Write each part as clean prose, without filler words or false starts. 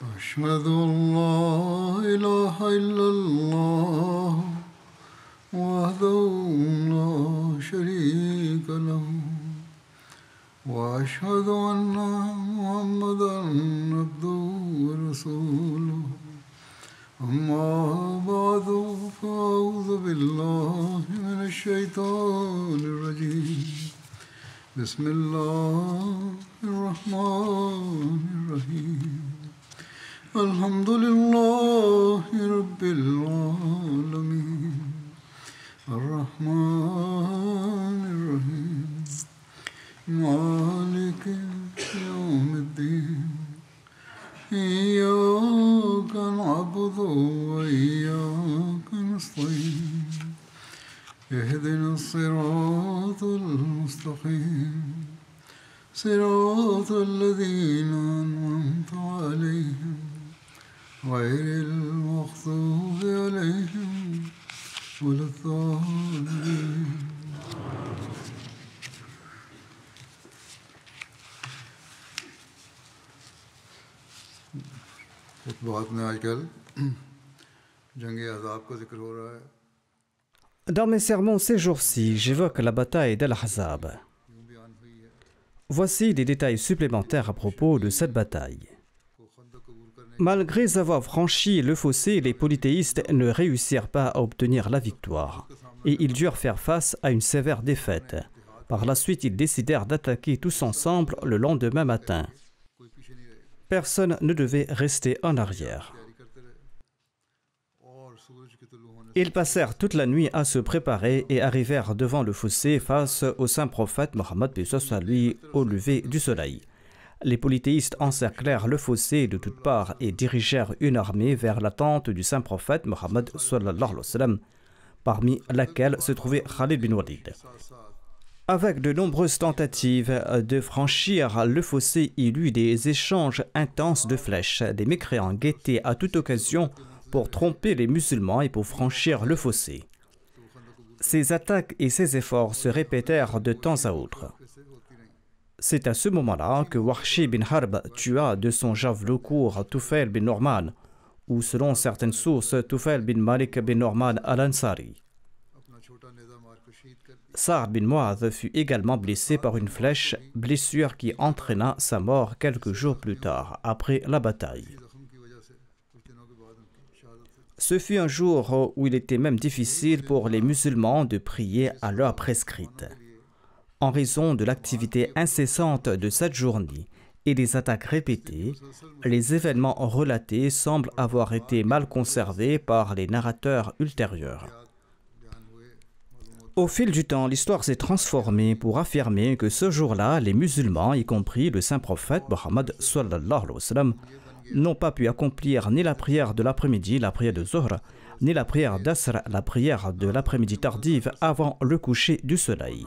أشهد أن لا إله إلا الله وحده لا شريك له وأشهد أن محمدا عبده ورسوله أما بعد فأعوذ بالله من الشيطان الرجيم بسم الله الرحمن الرحيم الحمد لله رب العالمين الرحمن الرحيم مالك يوم الدين إياك نعبد وإياك نستعين اهدنا الصراط المستقيم صراط الذين أنعمت عليهم غير المغضوب عليهم ولا الضالين. Dans mes sermons ces jours-ci, j'évoque la bataille d'Al-Ahzab. Voici des détails supplémentaires à propos de cette bataille. Malgré avoir franchi le fossé, les polythéistes ne réussirent pas à obtenir la victoire et ils durent faire face à une sévère défaite. Par la suite, ils décidèrent d'attaquer tous ensemble le lendemain matin. Personne ne devait rester en arrière. Ils passèrent toute la nuit à se préparer et arrivèrent devant le fossé face au saint prophète Mohammed lui au lever du soleil. Les polythéistes encerclèrent le fossé de toutes parts et dirigèrent une armée vers la tente du saint prophète Mohammed parmi laquelle se trouvait Khalid bin Walid. Avec de nombreuses tentatives de franchir le fossé, il y eut des échanges intenses de flèches. Des mécréants guettaient à toute occasion pour tromper les musulmans et pour franchir le fossé. Ces attaques et ces efforts se répétèrent de temps à autre. C'est à ce moment-là que Wahshi bin Harb tua de son javelot court Tufail bin Norman, ou selon certaines sources, Tufail bin Malik bin Norman al-Ansari. Sa'd bin Mu'adh fut également blessé par une flèche, blessure qui entraîna sa mort quelques jours plus tard, après la bataille. Ce fut un jour où il était même difficile pour les musulmans de prier à l'heure prescrite. En raison de l'activité incessante de cette journée et des attaques répétées, les événements relatés semblent avoir été mal conservés par les narrateurs ultérieurs. Au fil du temps, l'histoire s'est transformée pour affirmer que ce jour-là, les musulmans, y compris le saint prophète Mohammed n'ont pas pu accomplir ni la prière de l'après-midi, la prière de Zuhr, ni la prière d'Asr, la prière de l'après-midi tardive avant le coucher du soleil.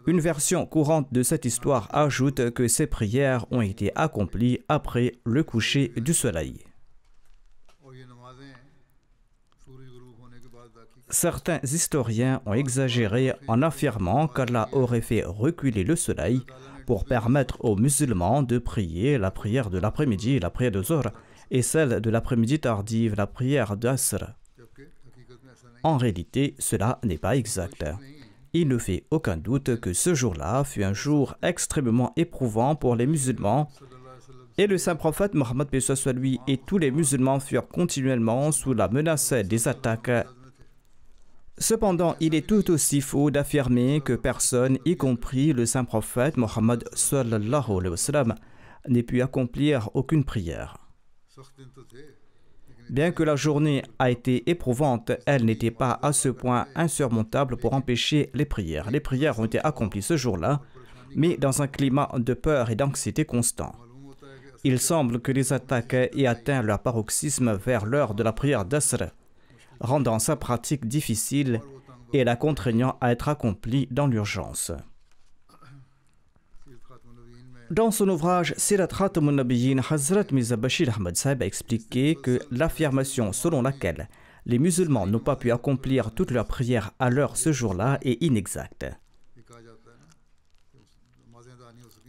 Une version courante de cette histoire ajoute que ces prières ont été accomplies après le coucher du soleil. Certains historiens ont exagéré en affirmant qu'Allah aurait fait reculer le soleil pour permettre aux musulmans de prier la prière de l'après-midi, la prière de Zuhr, et celle de l'après-midi tardive, la prière d'Asr. En réalité, cela n'est pas exact. Il ne fait aucun doute que ce jour-là fut un jour extrêmement éprouvant pour les musulmans, et le saint prophète Mohammed lui et tous les musulmans furent continuellement sous la menace des attaques. Cependant, il est tout aussi faux d'affirmer que personne, y compris le saint prophète Mohammed n'ait pu accomplir aucune prière. Bien que la journée a été éprouvante, elle n'était pas à ce point insurmontable pour empêcher les prières. Les prières ont été accomplies ce jour-là, mais dans un climat de peur et d'anxiété constant. Il semble que les attaques aient atteint leur paroxysme vers l'heure de la prière d'Asr, rendant sa pratique difficile et la contraignant à être accomplie dans l'urgence. Dans son ouvrage Sirat Khatamun Nabiyyin, Hazrat Mirza Bashir Ahmad Sahib a expliqué que l'affirmation selon laquelle les musulmans n'ont pas pu accomplir toutes leurs prières à l'heure ce jour-là est inexacte.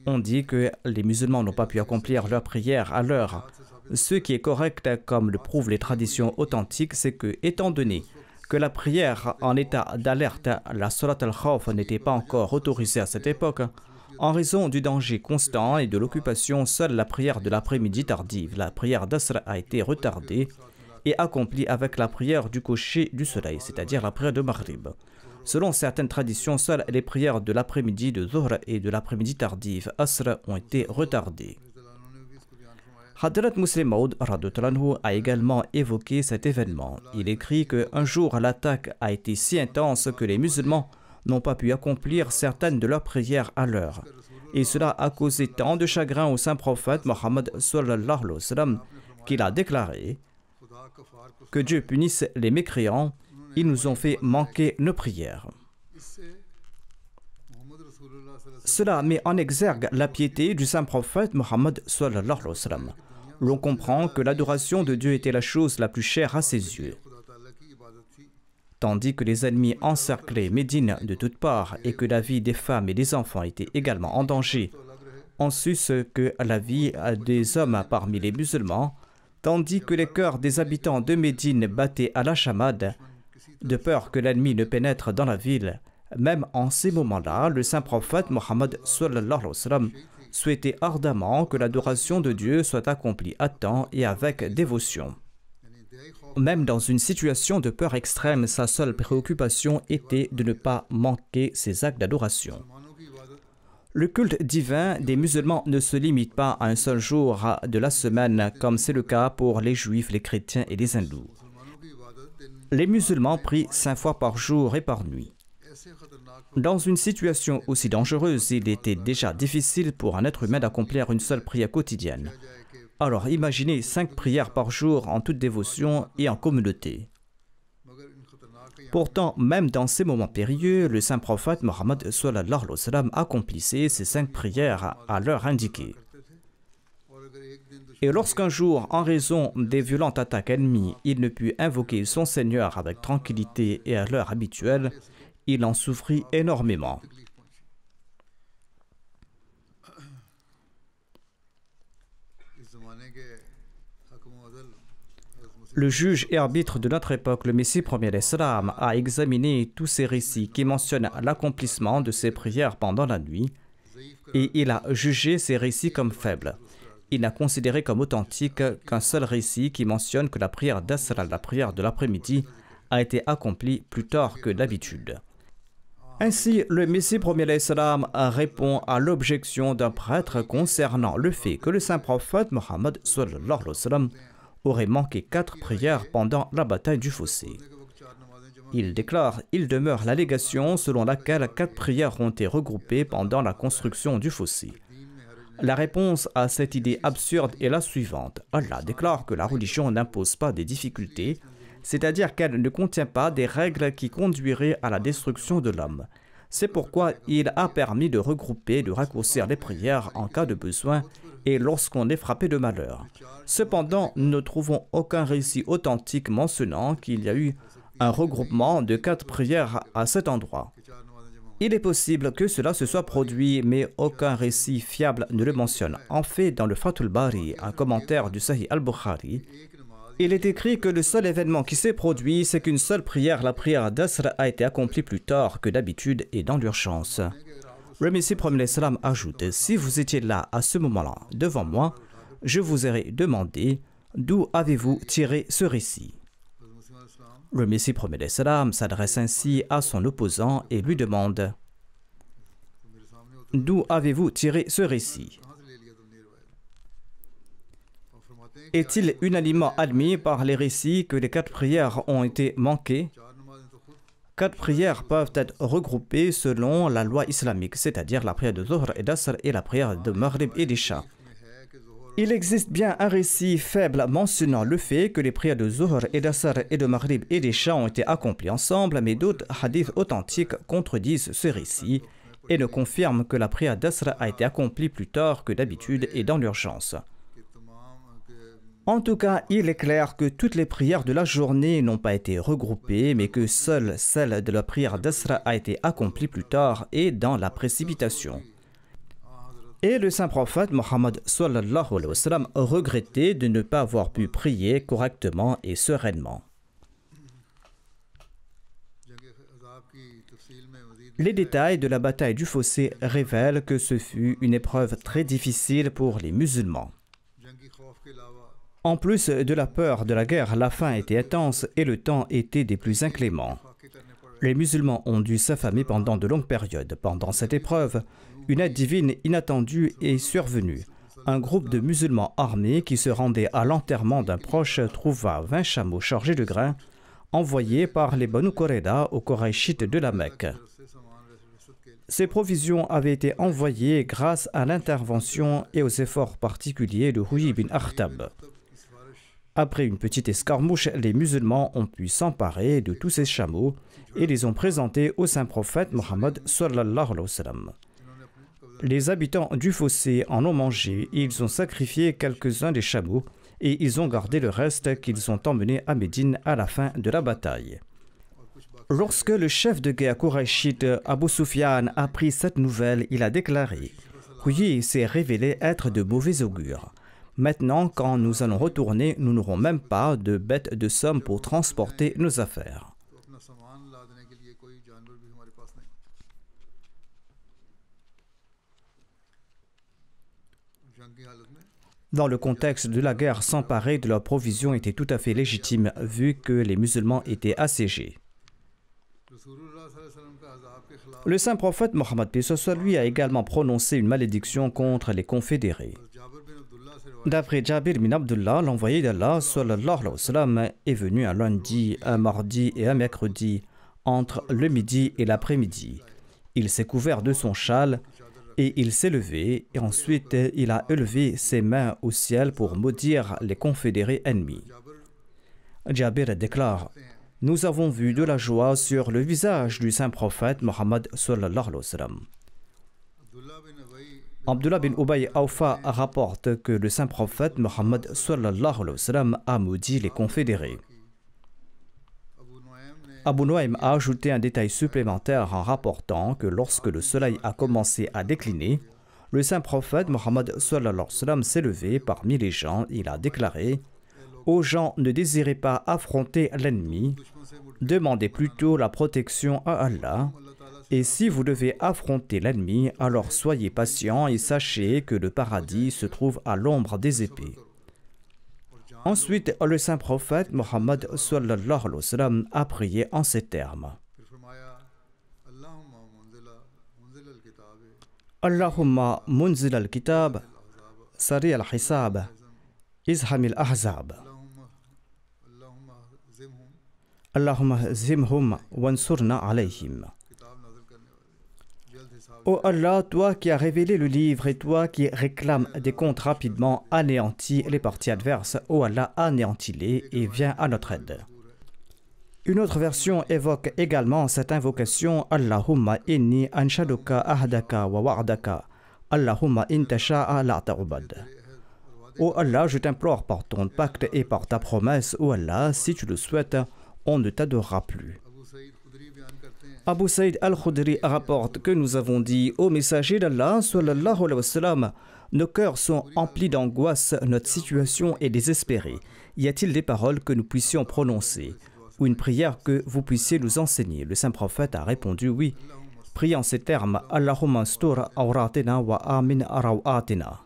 On dit que les musulmans n'ont pas pu accomplir leur prière à l'heure. Ce qui est correct, comme le prouvent les traditions authentiques, c'est que, étant donné que la prière en état d'alerte, la Salat al-Khawf, n'était pas encore autorisée à cette époque, en raison du danger constant et de l'occupation, seule la prière de l'après-midi tardive, la prière d'Asr, a été retardée et accomplie avec la prière du coucher du soleil, c'est-à-dire la prière de Maghrib. Selon certaines traditions, seules les prières de l'après-midi de Zuhr et de l'après-midi tardive Asr ont été retardées. Hadrat Muslim Maud a également évoqué cet événement. Il écrit qu'un jour, l'attaque a été si intense que les musulmans n'ont pas pu accomplir certaines de leurs prières à l'heure. Et cela a causé tant de chagrin au saint prophète Mohammed sallallahu alayhi wa sallam qu'il a déclaré que Dieu punisse les mécréants, ils nous ont fait manquer nos prières. Cela met en exergue la piété du saint prophète Mohammed sallallahu alayhi wa sallam. L'on comprend que l'adoration de Dieu était la chose la plus chère à ses yeux. Tandis que les ennemis encerclaient Médine de toutes parts et que la vie des femmes et des enfants était également en danger, on sus que la vie des hommes parmi les musulmans, tandis que les cœurs des habitants de Médine battaient à la chamade, de peur que l'ennemi ne pénètre dans la ville, même en ces moments-là, le saint prophète Mohammed sallallahu alayhi wa sallam souhaitait ardemment que l'adoration de Dieu soit accomplie à temps et avec dévotion. Même dans une situation de peur extrême, sa seule préoccupation était de ne pas manquer ses actes d'adoration. Le culte divin des musulmans ne se limite pas à un seul jour de la semaine, comme c'est le cas pour les juifs, les chrétiens et les hindous. Les musulmans prient 5 fois par jour et par nuit. Dans une situation aussi dangereuse, il était déjà difficile pour un être humain d'accomplir une seule prière quotidienne. Alors imaginez 5 prières par jour en toute dévotion et en communauté. Pourtant, même dans ces moments périlleux, le saint prophète Mohammed sallallahu alayhi wa sallam accomplissait ces 5 prières à l'heure indiquée. Et lorsqu'un jour, en raison des violentes attaques ennemies, il ne put invoquer son Seigneur avec tranquillité et à l'heure habituelle, il en souffrit énormément. Le juge et arbitre de notre époque, le Messie premier l'Islam, a examiné tous ces récits qui mentionnent l'accomplissement de ces prières pendant la nuit et il a jugé ces récits comme faibles. Il n'a considéré comme authentique qu'un seul récit qui mentionne que la prière d'Asr, la prière de l'après-midi, a été accomplie plus tard que d'habitude. Ainsi, le Messie premier l'Islam répond à l'objection d'un prêtre concernant le fait que le saint prophète Mohammed sallallahu alayhi wa sallam aurait manqué 4 prières pendant la bataille du fossé. Il déclare « Il demeure l'allégation selon laquelle 4 prières ont été regroupées pendant la construction du fossé. » La réponse à cette idée absurde est la suivante. Allah déclare que la religion n'impose pas des difficultés, c'est-à-dire qu'elle ne contient pas des règles qui conduiraient à la destruction de l'homme. C'est pourquoi il a permis de regrouper, de raccourcir les prières en cas de besoin et lorsqu'on est frappé de malheur. Cependant, nous ne trouvons aucun récit authentique mentionnant qu'il y a eu un regroupement de 4 prières à cet endroit. Il est possible que cela se soit produit, mais aucun récit fiable ne le mentionne. En fait, dans le Fathul Bari, un commentaire du Sahih al-Bukhari, il est écrit que le seul événement qui s'est produit, c'est qu'une seule prière, la prière d'Asr, a été accomplie plus tard que d'habitude et dans l'urgence. Le Messie premier l'Islam ajoute « Si vous étiez là à ce moment-là, devant moi, je vous aurais demandé d'où avez-vous tiré ce récit ?» Le Messie premier l'Islam s'adresse ainsi à son opposant et lui demande « D'où avez-vous tiré ce récit ?» Est-il unanimement admis par les récits que les 4 prières ont été manquées? 4 prières peuvent être regroupées selon la loi islamique, c'est-à-dire la prière de Zuhr et d'Asr et la prière de Maghrib et d'Isha. Il existe bien un récit faible mentionnant le fait que les prières de Zuhr et d'Asr et de Maghrib et d'Isha ont été accomplies ensemble, mais d'autres hadiths authentiques contredisent ce récit et ne confirment que la prière d'Asr a été accomplie plus tard que d'habitude et dans l'urgence. En tout cas, il est clair que toutes les prières de la journée n'ont pas été regroupées, mais que seule celle de la prière d'Asr a été accomplie plus tard et dans la précipitation. Et le saint prophète Mohammed sallallahu alayhi wa sallam regrettait de ne pas avoir pu prier correctement et sereinement. Les détails de la bataille du fossé révèlent que ce fut une épreuve très difficile pour les musulmans. En plus de la peur de la guerre, la faim était intense et le temps était des plus incléments. Les musulmans ont dû s'affamer pendant de longues périodes. Pendant cette épreuve, une aide divine inattendue est survenue. Un groupe de musulmans armés qui se rendaient à l'enterrement d'un proche trouva 20 chameaux chargés de grains envoyés par les Banu Qurayza aux Qurayshites de la Mecque. Ces provisions avaient été envoyées grâce à l'intervention et aux efforts particuliers de Huyy bin Akhtab. Après une petite escarmouche, les musulmans ont pu s'emparer de tous ces chameaux et les ont présentés au saint prophète Mohammed sallallahu alayhi wa sallam. Les habitants du fossé en ont mangé et ils ont sacrifié quelques-uns des chameaux et ils ont gardé le reste qu'ils ont emmené à Médine à la fin de la bataille. Lorsque le chef de guerre Qurayshite Abu Sufyan a appris cette nouvelle, il a déclaré « Huyy s'est révélé être de mauvais augure. Maintenant, quand nous allons retourner, nous n'aurons même pas de bêtes de somme pour transporter nos affaires. » Dans le contexte de la guerre, s'emparer de leurs provisions était tout à fait légitime vu que les musulmans étaient assiégés. Le saint prophète Mohammed lui a également prononcé une malédiction contre les confédérés. D'après Jabir bin Abdullah, l'envoyé d'Allah sallallahu alayhi wa sallam est venu un lundi, un mardi et un mercredi, entre le midi et l'après-midi. Il s'est couvert de son châle et il s'est levé, et ensuite il a élevé ses mains au ciel pour maudire les confédérés ennemis. Jabir déclare: nous avons vu de la joie sur le visage du saint prophète Mohammed sallallahu alayhi wa sallam. Abdullah bin Ubay Awfa rapporte que le saint prophète Mohammed sallallahu alayhi wa sallam a maudit les confédérés. Abu Nuaym a ajouté un détail supplémentaire en rapportant que lorsque le soleil a commencé à décliner, le saint prophète Mohammed sallallahu alayhi wa sallam s'est levé parmi les gens. Il a déclaré: aux gens, ne désirez pas affronter l'ennemi, demandez plutôt la protection à Allah. Et si vous devez affronter l'ennemi, alors soyez patient et sachez que le paradis se trouve à l'ombre des épées. Ensuite, le saint prophète Mohammed sallallahu alayhi wa sallam a prié en ces termes: Allahumma munzil al-kitab, sari al-hisab, izham al-ahzab. Allahumma zimhum wansurna alayhim. Ô Allah, toi qui as révélé le livre et toi qui réclames des comptes rapidement, anéantis les parties adverses. Ô Allah, anéantis-les et viens à notre aide. Une autre version évoque également cette invocation: Allahumma inni anshaduka ahdaka wa wa'daka. Allahumma in tasha'a la ta'ubad. Ô Allah, je t'implore par ton pacte et par ta promesse. Ô Allah, si tu le souhaites, on ne t'adorera plus. Abu Saïd al-Khudri rapporte que nous avons dit: ô messager d'Allah sallallahu alayhi wa sallam, nos cœurs sont emplis d'angoisse, notre situation est désespérée. Y a-t-il des paroles que nous puissions prononcer ou une prière que vous puissiez nous enseigner? Le saint prophète a répondu: oui. Priez en ces termes: Allahumma astur awratina wa amin arawatina.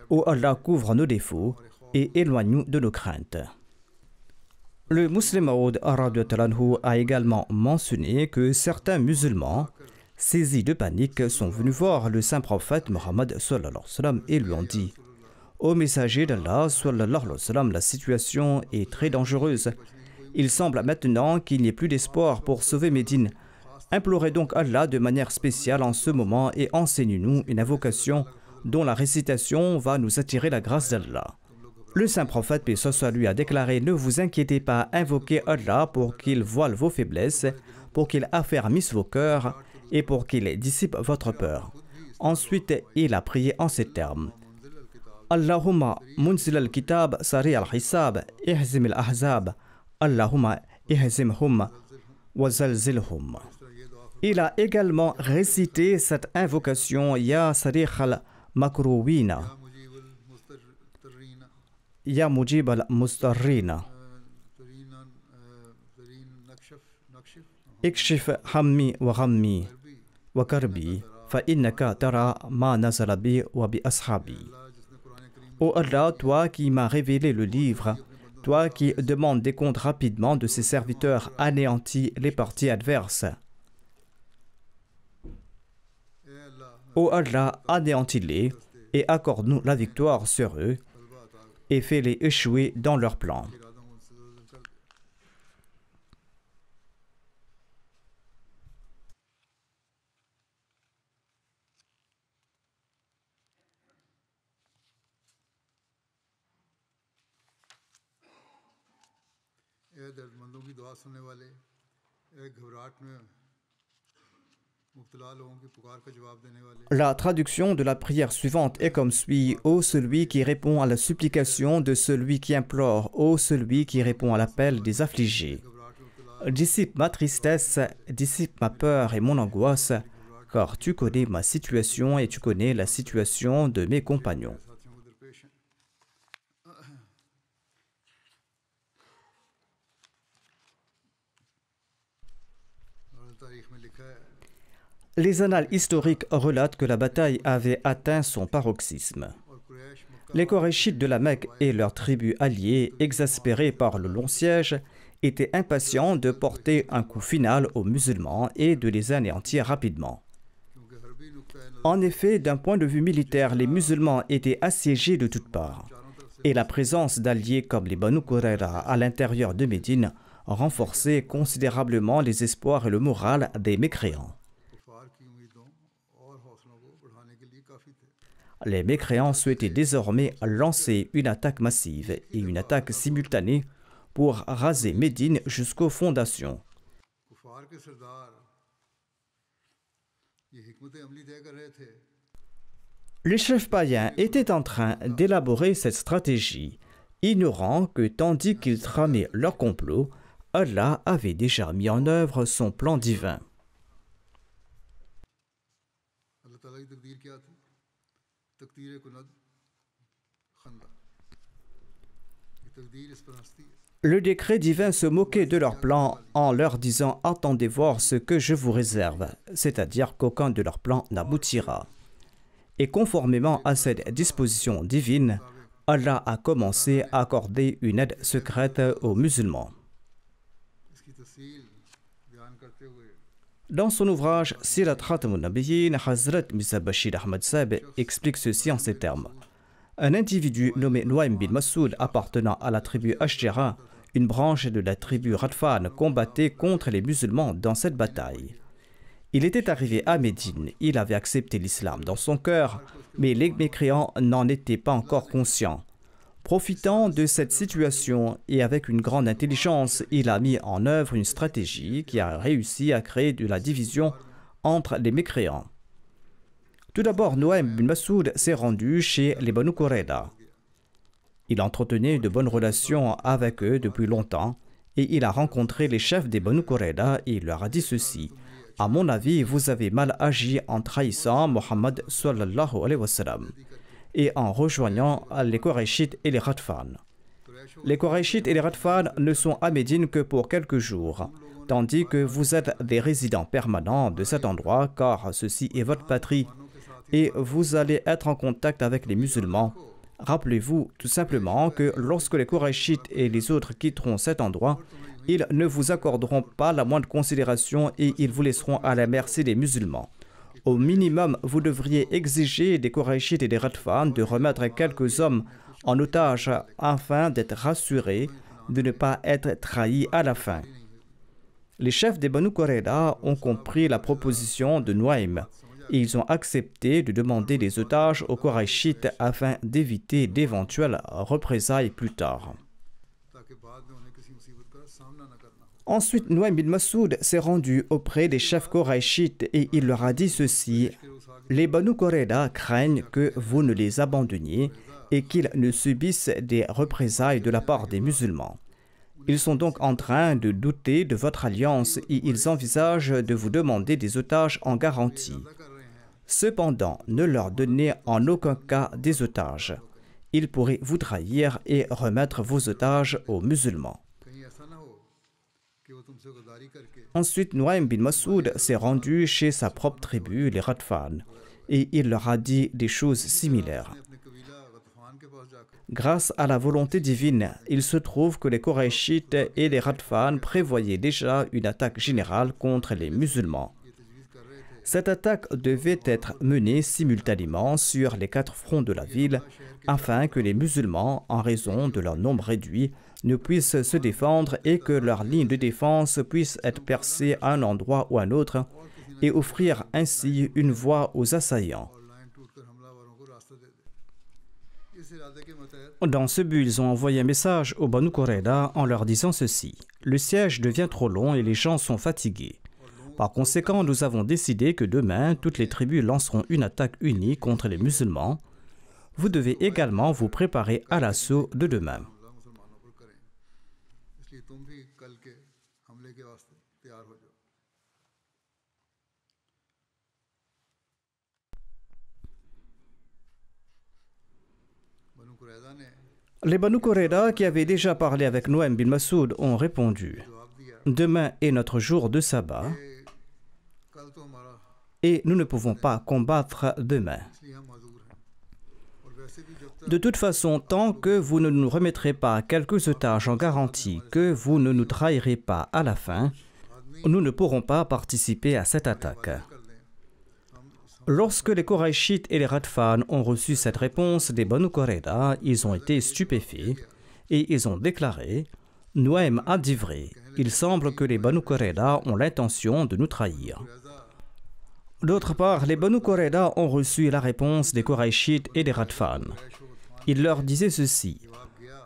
Ô Allah, couvre nos défauts et éloigne-nous de nos craintes. Le Muslim Maud a également mentionné que certains musulmans, saisis de panique, sont venus voir le saint prophète Mohammed sallallahu alayhi wa sallam et lui ont dit: ô messager d'Allah sallallahu alayhi wa sallam, la situation est très dangereuse. Il semble maintenant qu'il n'y ait plus d'espoir pour sauver Médine. Implorez donc Allah de manière spéciale en ce moment et enseigne-nous une invocation dont la récitation va nous attirer la grâce d'Allah. Le saint prophète, paix soit sur lui, a déclaré: ne vous inquiétez pas, invoquez Allah pour qu'il voile vos faiblesses, pour qu'il affermisse vos cœurs et pour qu'il dissipe votre peur. Ensuite, il a prié en ces termes: Allahumma munzil al-kitab, sari al-hisab, ihzim al-ahzab. Allahumma ihzimhum wa zalzilhum. Il a également récité cette invocation Ya Sarikh al-Makrouwina, Ya Mujib al-Mustarrina, Ikshif Hammi wa Ghammi wa Karbi, Fa innaka tara ma nazala bi wa bi ashabi. Ô Allah, toi qui m'as révélé le livre, toi qui demandes des comptes rapidement de ses serviteurs, anéantis les parties adverses. Ô Allah, anéantis-les et accorde-nous la victoire sur eux et fais-les échouer dans leurs plans. La traduction de la prière suivante est comme suit. Ô celui qui répond à la supplication de celui qui implore, ô celui qui répond à l'appel des affligés. Dissipe ma tristesse, dissipe ma peur et mon angoisse, car tu connais ma situation et tu connais la situation de mes compagnons. Les annales historiques relatent que la bataille avait atteint son paroxysme. Les Korachites de la Mecque et leurs tribus alliées, exaspérés par le long siège, étaient impatients de porter un coup final aux musulmans et de les anéantir rapidement. En effet, d'un point de vue militaire, les musulmans étaient assiégés de toutes parts, et la présence d'alliés comme les Banu Qurayza à l'intérieur de Médine renforçait considérablement les espoirs et le moral des mécréants. Les mécréants souhaitaient désormais lancer une attaque massive et une attaque simultanée pour raser Médine jusqu'aux fondations. Les chefs païens étaient en train d'élaborer cette stratégie, ignorant que tandis qu'ils tramaient leur complot, Allah avait déjà mis en œuvre son plan divin. Le décret divin se moquait de leur plan en leur disant « Attendez voir ce que je vous réserve », c'est-à-dire qu'aucun de leurs plans n'aboutira. Et conformément à cette disposition divine, Allah a commencé à accorder une aide secrète aux musulmans. Dans son ouvrage Sirat Khatamun Nabiyyin, Hazrat Mirza Bashir Ahmad Sahib explique ceci en ces termes. Un individu nommé Nuaym bin Masoud appartenant à la tribu Ashjara, une branche de la tribu Radfan, combattait contre les musulmans dans cette bataille. Il était arrivé à Médine, il avait accepté l'islam dans son cœur, mais les mécréants n'en étaient pas encore conscients. Profitant de cette situation et avec une grande intelligence, il a mis en œuvre une stratégie qui a réussi à créer de la division entre les mécréants. Tout d'abord, Nuaym bin Masoud s'est rendu chez les Banu Qurayza. Il entretenait de bonnes relations avec eux depuis longtemps et il a rencontré les chefs des Banu Qurayza et il leur a dit ceci. À mon avis, vous avez mal agi en trahissant Mohammed sallallahu alayhi wa sallam et en rejoignant les Korachites et les Radfan. Les Korachites et les Radfan ne sont à Médine que pour quelques jours, tandis que vous êtes des résidents permanents de cet endroit, car ceci est votre patrie, et vous allez être en contact avec les musulmans. Rappelez-vous tout simplement que lorsque les Korachites et les autres quitteront cet endroit, ils ne vous accorderont pas la moindre considération et ils vous laisseront à la merci des musulmans. Au minimum, vous devriez exiger des Korachites et des Radfan de remettre quelques hommes en otage afin d'être rassurés de ne pas être trahis à la fin. Les chefs des Banu Qurayza ont compris la proposition de Nuaym et ils ont accepté de demander des otages aux Korachites afin d'éviter d'éventuelles représailles plus tard. Ensuite, Nuaym bin Masoud s'est rendu auprès des chefs Korachites et il leur a dit ceci. Les Banu Qurayza craignent que vous ne les abandonniez et qu'ils ne subissent des représailles de la part des musulmans. Ils sont donc en train de douter de votre alliance et ils envisagent de vous demander des otages en garantie. Cependant, ne leur donnez en aucun cas des otages. Ils pourraient vous trahir et remettre vos otages aux musulmans. Ensuite, Nuaym bin Masoud s'est rendu chez sa propre tribu, les Ghatfan, et il leur a dit des choses similaires. Grâce à la volonté divine, il se trouve que les Koraïchites et les Ghatfan prévoyaient déjà une attaque générale contre les musulmans. Cette attaque devait être menée simultanément sur les 4 fronts de la ville afin que les musulmans, en raison de leur nombre réduit, ne puissent se défendre et que leur ligne de défense puisse être percée à un endroit ou à un autre et offrir ainsi une voie aux assaillants. Dans ce but, ils ont envoyé un message aux Banu Qurayza en leur disant ceci: le siège devient trop long et les gens sont fatigués. Par conséquent, nous avons décidé que demain, toutes les tribus lanceront une attaque unie contre les musulmans. Vous devez également vous préparer à l'assaut de demain. Les Banu Qurayza, qui avaient déjà parlé avec Nuaym bin Masoud, ont répondu: demain est notre jour de sabbat et nous ne pouvons pas combattre demain. De toute façon, tant que vous ne nous remettrez pas quelques otages en garantie que vous ne nous trahirez pas à la fin, nous ne pourrons pas participer à cette attaque. Lorsque les Koraïchites et les Ghatfan ont reçu cette réponse des Banu Qurayza, ils ont été stupéfaits et ils ont déclaré: Nuaym a dit vrai, il semble que les Banu Qurayza ont l'intention de nous trahir. D'autre part, les Banu Qurayza ont reçu la réponse des Koraïchites et des Ghatfan. Ils leur disaient ceci: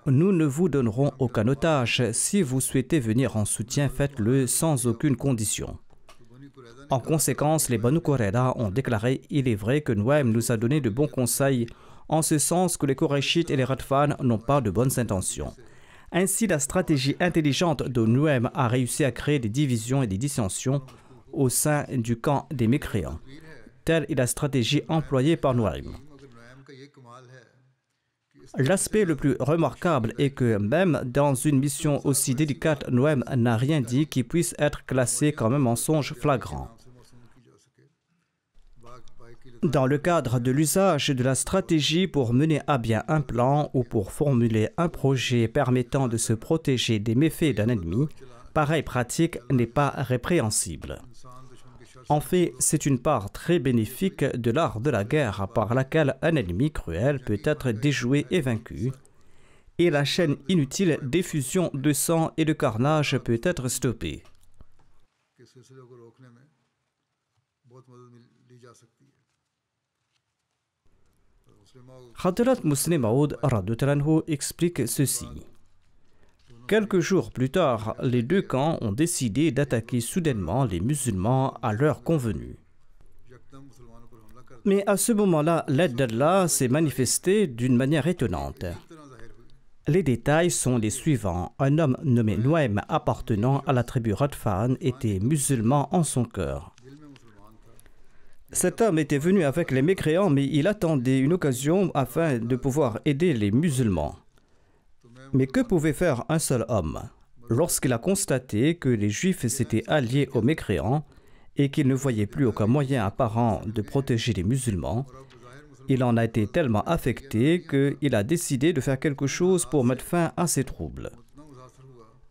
nous ne vous donnerons aucun otage. Si vous souhaitez venir en soutien, faites-le sans aucune condition. En conséquence, les Banu Qurayza ont déclaré: il est vrai que Nuaym nous a donné de bons conseils, en ce sens que les Koraïchites et les Ghatfan n'ont pas de bonnes intentions. Ainsi, la stratégie intelligente de Nuaym a réussi à créer des divisions et des dissensions au sein du camp des mécréants. Telle est la stratégie employée par Nuaym. L'aspect le plus remarquable est que même dans une mission aussi délicate, Nuaym n'a rien dit qui puisse être classé comme un mensonge flagrant. Dans le cadre de l'usage de la stratégie pour mener à bien un plan ou pour formuler un projet permettant de se protéger des méfaits d'un ennemi, pareille pratique n'est pas répréhensible. En fait, c'est une part très bénéfique de l'art de la guerre par laquelle un ennemi cruel peut être déjoué et vaincu, et la chaîne inutile d'effusion de sang et de carnage peut être stoppée. Hadrat Muslim Maud explique ceci. Quelques jours plus tard, les deux camps ont décidé d'attaquer soudainement les musulmans à l'heure convenue. Mais à ce moment-là, l'aide d'Allah s'est manifestée d'une manière étonnante. Les détails sont les suivants. Un homme nommé Nuaym appartenant à la tribu Ghatfan était musulman en son cœur. Cet homme était venu avec les mécréants, mais il attendait une occasion afin de pouvoir aider les musulmans. Mais que pouvait faire un seul homme? Lorsqu'il a constaté que les Juifs s'étaient alliés aux mécréants et qu'il ne voyait plus aucun moyen apparent de protéger les musulmans, il en a été tellement affecté qu'il a décidé de faire quelque chose pour mettre fin à ces troubles.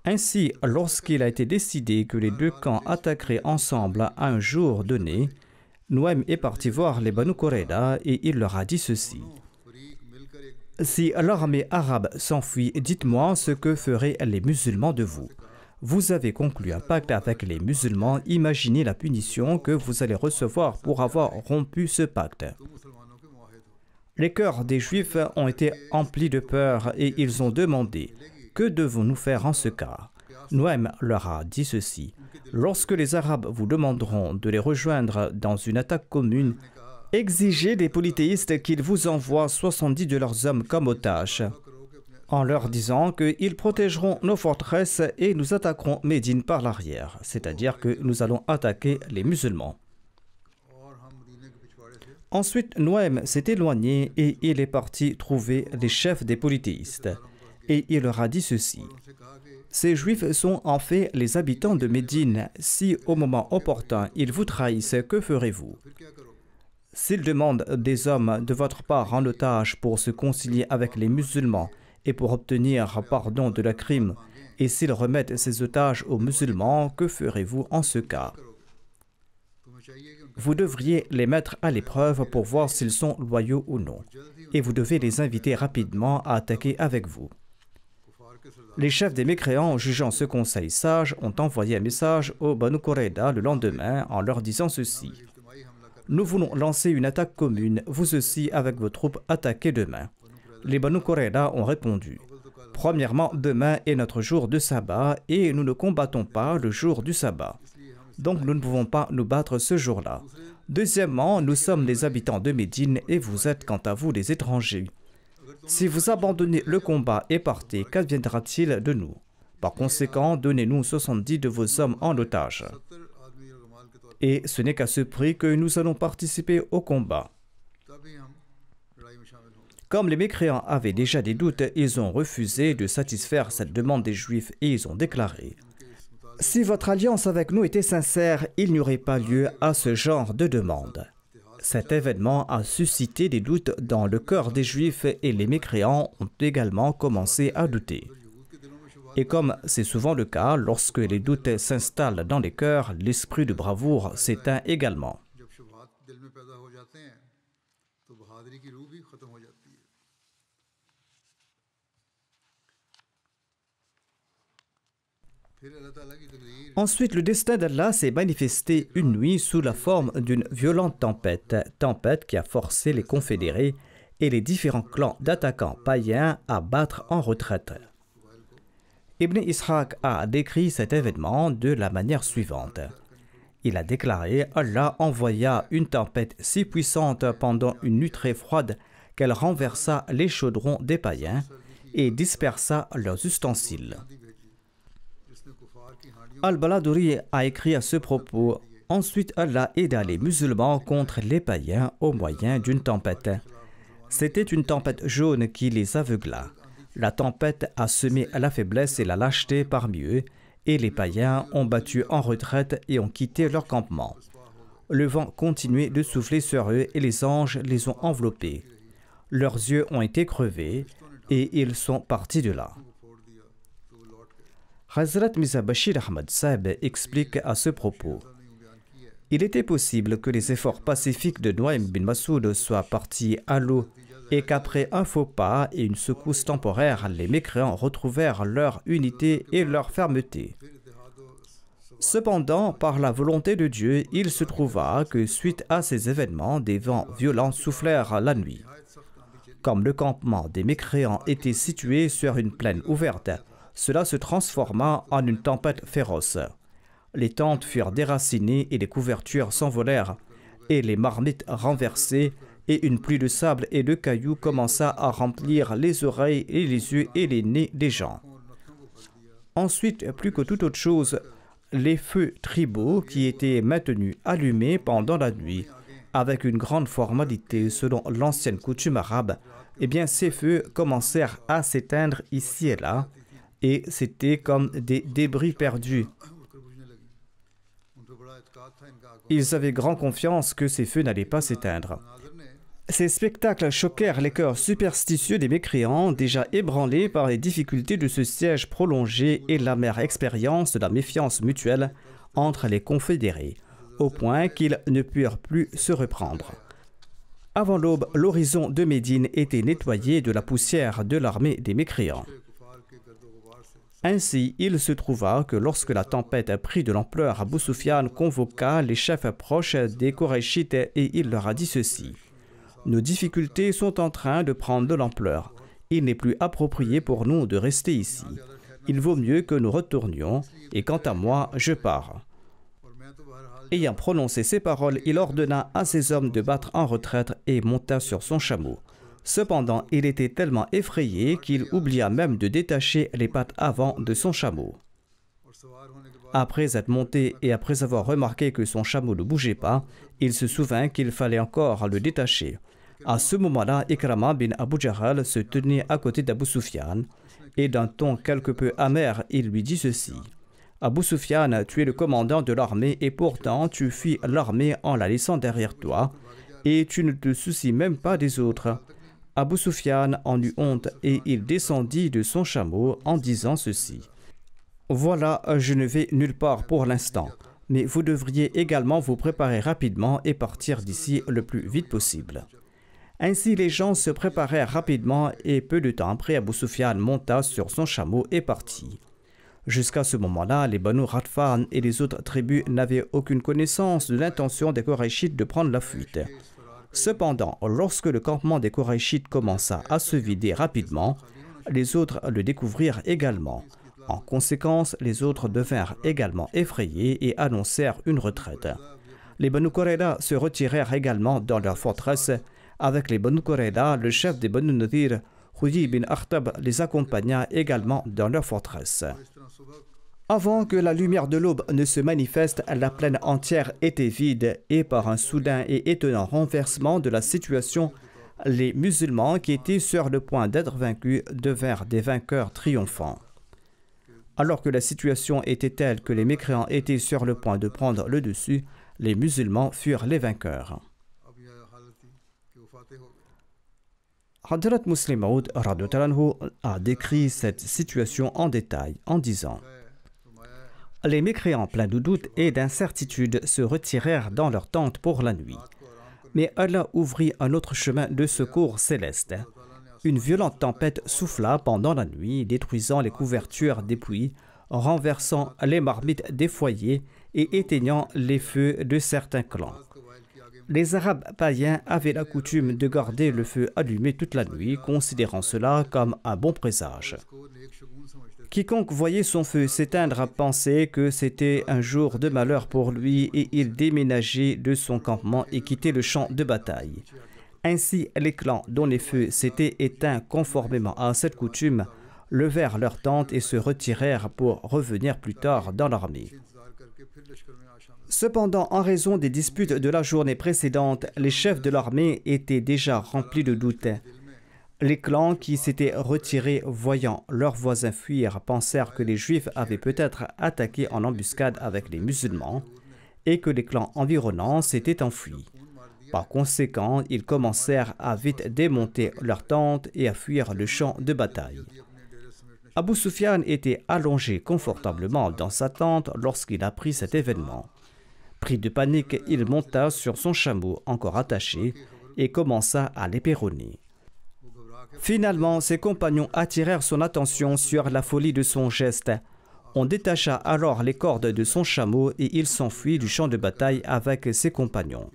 Ainsi, lorsqu'il a été décidé que les deux camps attaqueraient ensemble à un jour donné, Nuaym est parti voir les Banu Qurayza et il leur a dit ceci: si l'armée arabe s'enfuit, dites-moi ce que feraient les musulmans de vous. Vous avez conclu un pacte avec les musulmans, imaginez la punition que vous allez recevoir pour avoir rompu ce pacte. Les cœurs des Juifs ont été emplis de peur et ils ont demandé: que devons-nous faire en ce cas? Nuaym leur a dit ceci: lorsque les Arabes vous demanderont de les rejoindre dans une attaque commune, exigez des polythéistes qu'ils vous envoient 70 de leurs hommes comme otages. en leur disant qu'ils protégeront nos forteresses et nous attaquerons Médine par l'arrière, c'est-à-dire que nous allons attaquer les musulmans. Ensuite, Nuaym s'est éloigné et il est parti trouver les chefs des polythéistes. Et il leur a dit ceci: ces juifs sont en fait les habitants de Médine. Si au moment opportun ils vous trahissent, que ferez-vous? S'ils demandent des hommes de votre part en otage pour se concilier avec les musulmans et pour obtenir pardon de leur crime, et s'ils remettent ces otages aux musulmans, que ferez-vous en ce cas? Vous devriez les mettre à l'épreuve pour voir s'ils sont loyaux ou non, et vous devez les inviter rapidement à attaquer avec vous. Les chefs des mécréants, jugeant ce conseil sage, ont envoyé un message aux Banu Qurayda le lendemain en leur disant ceci: nous voulons lancer une attaque commune, vous aussi avec vos troupes, attaquez demain. Les Banu Qurayda ont répondu: premièrement, demain est notre jour de sabbat et nous ne combattons pas le jour du sabbat. Donc nous ne pouvons pas nous battre ce jour-là. Deuxièmement, nous sommes les habitants de Médine et vous êtes quant à vous les étrangers. Si vous abandonnez le combat et partez, qu'adviendra-t-il de nous? Par conséquent, donnez-nous 70 de vos hommes en otage. Et ce n'est qu'à ce prix que nous allons participer au combat. Comme les mécréants avaient déjà des doutes, ils ont refusé de satisfaire cette demande des Juifs et ils ont déclaré: si votre alliance avec nous était sincère, il n'y aurait pas lieu à ce genre de demande. Cet événement a suscité des doutes dans le cœur des Juifs et les mécréants ont également commencé à douter. Et comme c'est souvent le cas, lorsque les doutes s'installent dans les cœurs, l'esprit de bravoure s'éteint également. Ensuite, le destin d'Allah s'est manifesté une nuit sous la forme d'une violente tempête qui a forcé les confédérés et les différents clans d'attaquants païens à battre en retraite. Ibn Ishaq a décrit cet événement de la manière suivante. Il a déclaré: Allah envoya une tempête si puissante pendant une nuit très froide qu'elle renversa les chaudrons des païens et dispersa leurs ustensiles. Al-Baladuri a écrit à ce propos: ensuite Allah aida les musulmans contre les païens au moyen d'une tempête. C'était une tempête jaune qui les aveugla. La tempête a semé la faiblesse et la lâcheté parmi eux, et les païens ont battu en retraite et ont quitté leur campement. Le vent continuait de souffler sur eux et les anges les ont enveloppés. Leurs yeux ont été crevés et ils sont partis de là. Hazrat Mirza Bashir Ahmad Sahib explique à ce propos: il était possible que les efforts pacifiques de Nuaym bin Masoud soient partis à l'eau et qu'après un faux pas et une secousse temporaire, les mécréants retrouvèrent leur unité et leur fermeté. Cependant, par la volonté de Dieu, il se trouva que suite à ces événements, des vents violents soufflèrent la nuit. Comme le campement des mécréants était situé sur une plaine ouverte, cela se transforma en une tempête féroce. Les tentes furent déracinées et les couvertures s'envolèrent, et les marmites renversées, et une pluie de sable et de cailloux commença à remplir les oreilles et les yeux et les nez des gens. Ensuite, plus que toute autre chose, les feux tribaux qui étaient maintenus allumés pendant la nuit, avec une grande formalité selon l'ancienne coutume arabe, eh bien ces feux commencèrent à s'éteindre ici et là, et c'était comme des débris perdus. Ils avaient grand confiance que ces feux n'allaient pas s'éteindre. Ces spectacles choquèrent les cœurs superstitieux des mécréants, déjà ébranlés par les difficultés de ce siège prolongé et l'amère expérience de la méfiance mutuelle entre les confédérés, au point qu'ils ne purent plus se reprendre. Avant l'aube, l'horizon de Médine était nettoyé de la poussière de l'armée des mécréants. Ainsi, il se trouva que lorsque la tempête prit de l'ampleur, Abu Sufyan convoqua les chefs proches des Korachites et il leur a dit ceci: nos difficultés sont en train de prendre de l'ampleur. Il n'est plus approprié pour nous de rester ici. Il vaut mieux que nous retournions, et quant à moi, je pars. Ayant prononcé ces paroles, il ordonna à ses hommes de battre en retraite et monta sur son chameau. Cependant, il était tellement effrayé qu'il oublia même de détacher les pattes avant de son chameau. Après être monté et après avoir remarqué que son chameau ne bougeait pas, il se souvint qu'il fallait encore le détacher. À ce moment-là, Ikrama bin Abu Jahl se tenait à côté d'Abu Sufyan et d'un ton quelque peu amer, il lui dit ceci. Abu Sufyan, tu es le commandant de l'armée et pourtant tu fuis l'armée en la laissant derrière toi et tu ne te soucies même pas des autres. Abu Sufyan en eut honte et il descendit de son chameau en disant ceci. Voilà, je ne vais nulle part pour l'instant, mais vous devriez également vous préparer rapidement et partir d'ici le plus vite possible. Ainsi, les gens se préparèrent rapidement et peu de temps après, Abu Sufyan monta sur son chameau et partit. Jusqu'à ce moment-là, les Banu Ghatfan et les autres tribus n'avaient aucune connaissance de l'intention des Qurayshites de prendre la fuite. Cependant, lorsque le campement des Qurayshites commença à se vider rapidement, les autres le découvrirent également. En conséquence, les autres devinrent également effrayés et annoncèrent une retraite. Les Banu Qurayza se retirèrent également dans leur forteresse. Avec les Banu Qurayza, le chef des Banu Nadir, Huyy bin Akhtab, les accompagna également dans leur forteresse. Avant que la lumière de l'aube ne se manifeste, la plaine entière était vide et par un soudain et étonnant renversement de la situation, les musulmans qui étaient sur le point d'être vaincus devinrent des vainqueurs triomphants. Alors que la situation était telle que les mécréants étaient sur le point de prendre le dessus, les musulmans furent les vainqueurs. Hadrat Muslim Maud a décrit cette situation en détail en disant: les mécréants pleins de doutes et d'incertitudes se retirèrent dans leurs tentes pour la nuit. Mais Allah ouvrit un autre chemin de secours céleste. Une violente tempête souffla pendant la nuit, détruisant les couvertures des puits, renversant les marmites des foyers et éteignant les feux de certains clans. Les Arabes païens avaient la coutume de garder le feu allumé toute la nuit, considérant cela comme un bon présage. Quiconque voyait son feu s'éteindre pensait que c'était un jour de malheur pour lui et il déménageait de son campement et quittait le champ de bataille. Ainsi, les clans dont les feux s'étaient éteints conformément à cette coutume levèrent leurs tentes et se retirèrent pour revenir plus tard dans l'armée. Cependant, en raison des disputes de la journée précédente, les chefs de l'armée étaient déjà remplis de doutes. Les clans qui s'étaient retirés, voyant leurs voisins fuir, pensèrent que les Juifs avaient peut-être attaqué en embuscade avec les musulmans et que les clans environnants s'étaient enfuis. Par conséquent, ils commencèrent à vite démonter leurs tentes et à fuir le champ de bataille. Abu Sufyan était allongé confortablement dans sa tente lorsqu'il apprit cet événement. Pris de panique, il monta sur son chameau encore attaché et commença à l'éperonner. Finalement, ses compagnons attirèrent son attention sur la folie de son geste. On détacha alors les cordes de son chameau et il s'enfuit du champ de bataille avec ses compagnons.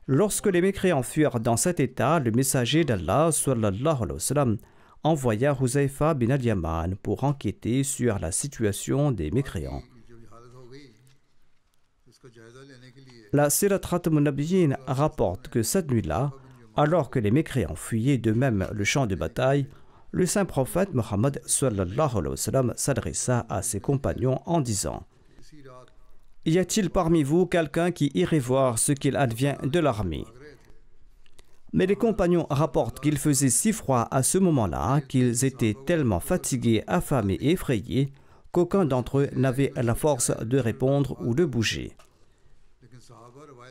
Lorsque les mécréants furent dans cet état, le messager d'Allah sallallahu alayhi wa sallam envoya Huzaifa bin al-Yaman pour enquêter sur la situation des mécréants. La Sirat Khatam an-Nabiyyin rapporte que cette nuit-là, alors que les mécréants fuyaient d'eux-mêmes le champ de bataille, le saint prophète Mohammed sallallahu alayhi wa sallam s'adressa à ses compagnons en disant: y a-t-il parmi vous quelqu'un qui irait voir ce qu'il advient de l'armée? Mais les compagnons rapportent qu'il faisait si froid à ce moment-là qu'ils étaient tellement fatigués, affamés et effrayés qu'aucun d'entre eux n'avait la force de répondre ou de bouger.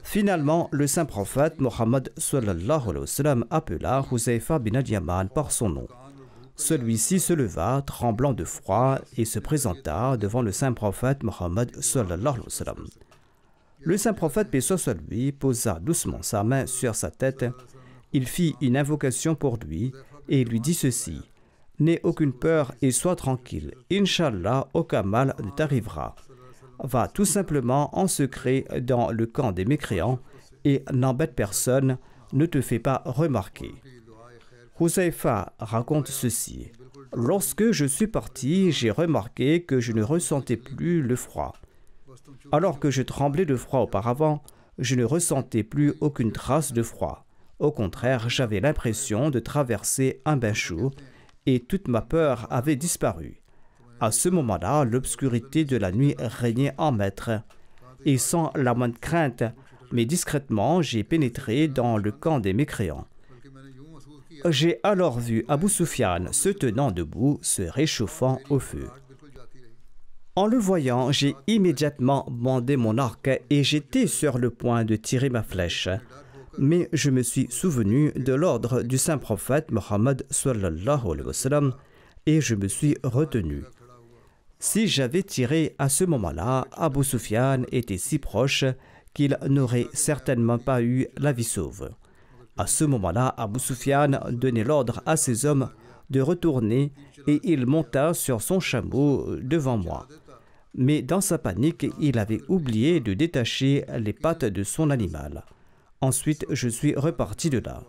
Finalement, le saint prophète Mohammed sallallahu alayhi wa sallam appela Huzaifa bin al-Yaman par son nom. Celui-ci se leva, tremblant de froid, et se présenta devant le saint prophète Mohammed sallallahu alayhi wa sallam. Le saint prophète, paix soit sur lui, posa doucement sa main sur sa tête. Il fit une invocation pour lui et lui dit ceci: n'aie aucune peur et sois tranquille. Inch'Allah, aucun mal ne t'arrivera. Va tout simplement en secret dans le camp des mécréants et n'embête personne, ne te fais pas remarquer. Huzaifa raconte ceci: lorsque je suis parti, j'ai remarqué que je ne ressentais plus le froid. Alors que je tremblais de froid auparavant, je ne ressentais plus aucune trace de froid. Au contraire, j'avais l'impression de traverser un bain chaud et toute ma peur avait disparu. À ce moment-là, l'obscurité de la nuit régnait en maître. Et sans la moindre crainte, mais discrètement, j'ai pénétré dans le camp des mécréants. J'ai alors vu Abu Sufyan se tenant debout, se réchauffant au feu. En le voyant, j'ai immédiatement bandé mon arc et j'étais sur le point de tirer ma flèche. Mais je me suis souvenu de l'ordre du saint prophète Mohammed sallallahu alayhi wa sallam et je me suis retenu. Si j'avais tiré à ce moment-là, Abu Sufyan était si proche qu'il n'aurait certainement pas eu la vie sauve. À ce moment-là, Abu Sufyan donnait l'ordre à ses hommes de retourner et il monta sur son chameau devant moi. Mais dans sa panique, il avait oublié de détacher les pattes de son animal. Ensuite, je suis reparti de là.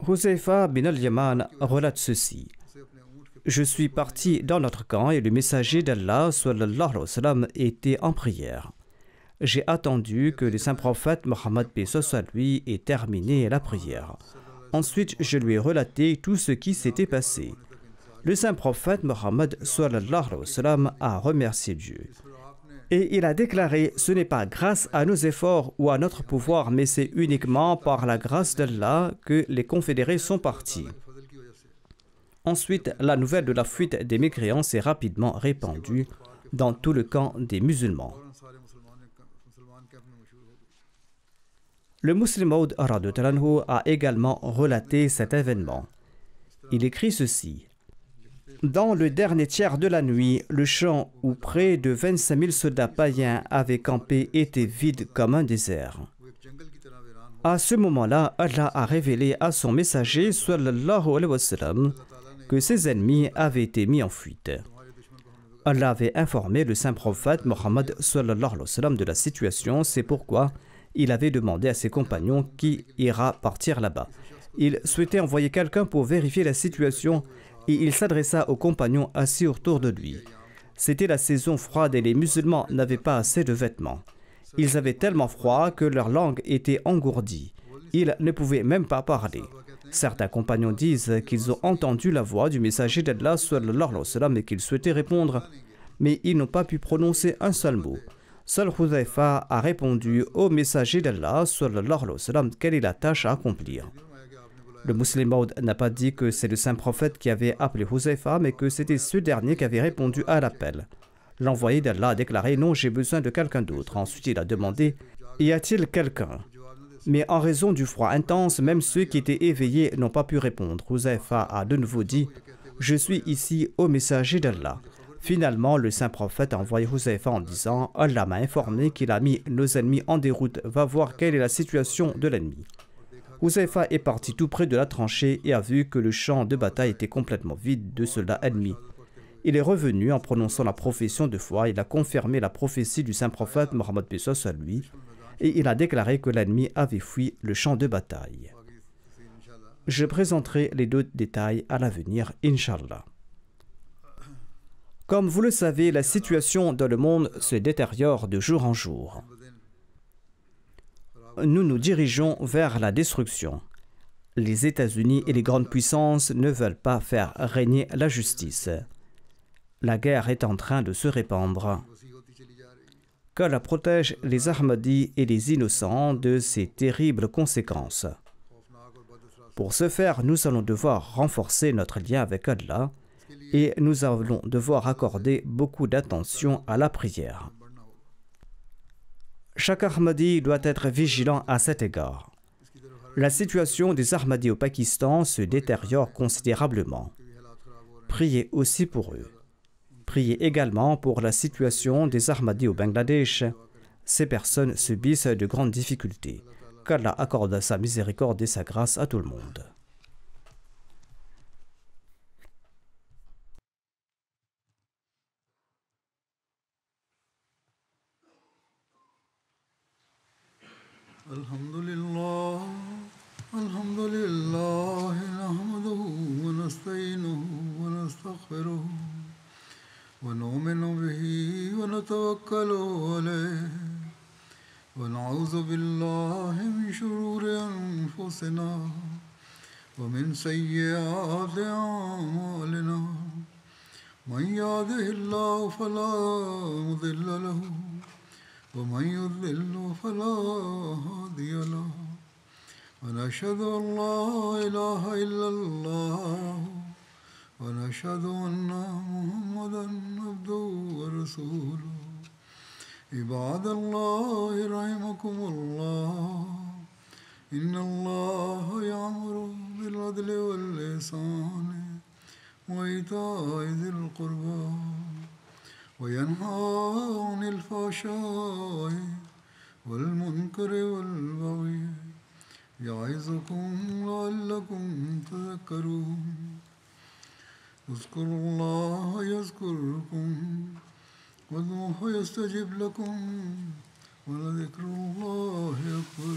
Huzaifa bin al-Yaman relate ceci. Je suis parti dans notre camp et le messager d'Allah sallallahu alayhi wa sallam était en prière. J'ai attendu que le saint prophète Mohammed paix soit lui ait terminé la prière. Ensuite, je lui ai relaté tout ce qui s'était passé. Le saint prophète Mohammed sallallahu alayhi wa sallam a remercié Dieu. Et il a déclaré, ce n'est pas grâce à nos efforts ou à notre pouvoir, mais c'est uniquement par la grâce d'Allah que les confédérés sont partis. Ensuite, la nouvelle de la fuite des mécréants s'est rapidement répandue dans tout le camp des musulmans. Le Muslim Maud a également relaté cet événement. Il écrit ceci. Dans le dernier tiers de la nuit, le champ où près de 25 000 soldats païens avaient campé était vide comme un désert. À ce moment-là, Allah a révélé à son messager, sallallahu alayhi wa sallam, que ses ennemis avaient été mis en fuite. Allah avait informé le saint prophète Mohammed sallallahu alayhi wa sallam de la situation, c'est pourquoi il avait demandé à ses compagnons qui ira partir là-bas. Il souhaitait envoyer quelqu'un pour vérifier la situation et il s'adressa aux compagnons assis autour de lui. C'était la saison froide et les musulmans n'avaient pas assez de vêtements. Ils avaient tellement froid que leur langue était engourdie. Ils ne pouvaient même pas parler. Certains compagnons disent qu'ils ont entendu la voix du messager d'Allah sallallahu alayhi wa sallam et qu'ils souhaitaient répondre, mais ils n'ont pas pu prononcer un seul mot. Seul Huzaifa a répondu au messager d'Allah sallallahu alayhi wa sallam quelle est la tâche à accomplir. Le Muslim Maud n'a pas dit que c'est le saint prophète qui avait appelé Huzaifa, mais que c'était ce dernier qui avait répondu à l'appel. L'envoyé d'Allah a déclaré « Non, j'ai besoin de quelqu'un d'autre ». Ensuite, il a demandé « Y a-t-il quelqu'un » Mais en raison du froid intense, même ceux qui étaient éveillés n'ont pas pu répondre. Huzaifa a de nouveau dit « Je suis ici au messager d'Allah ». Finalement, le saint prophète a envoyé Huzaifa en disant « Allah m'a informé qu'il a mis nos ennemis en déroute. Va voir quelle est la situation de l'ennemi ». Huzaifa est parti tout près de la tranchée et a vu que le champ de bataille était complètement vide de soldats ennemis. Il est revenu en prononçant la profession de foi. Il a confirmé la prophétie du saint prophète Mohammed paix soit lui et il a déclaré que l'ennemi avait fui le champ de bataille. Je présenterai les deux détails à l'avenir, Inch'Allah. Comme vous le savez, la situation dans le monde se détériore de jour en jour. Nous nous dirigeons vers la destruction. Les États-Unis et les grandes puissances ne veulent pas faire régner la justice. La guerre est en train de se répandre. Qu'Allah protège les Ahmadis et les innocents de ces terribles conséquences. Pour ce faire, nous allons devoir renforcer notre lien avec Allah et nous allons devoir accorder beaucoup d'attention à la prière. Chaque Ahmadi doit être vigilant à cet égard. La situation des Ahmadis au Pakistan se détériore considérablement. Priez aussi pour eux. Priez également pour la situation des Ahmadis au Bangladesh. Ces personnes subissent de grandes difficultés. Qu'Allah accorde sa miséricorde et sa grâce à tout le monde. Alhamdulillah, alhamdulillah, nahmaduhu wa nasta'inuhu wa nastaghfiruh wa nu'minu bihi wa natawakkalu alayh wa na'udhu ونعوذ بالله من شرور أنفسنا ومن سيئات أعمالنا من يهده الله فلا مضل له ومن يضلل فلا هادي له ونشهد أن لا إله إلا الله ونشهد أن محمدا عبده ورسوله عباد الله رحمكم الله إن الله يأمر بالعدل والإحسان وإيتاء ذي القربى وينهى عن الفحشاء والمنكر والبغي يعظكم لعلكم تذكرون اذكروا الله يذكركم وادعوه يستجب لكم ولذكر الله أكبر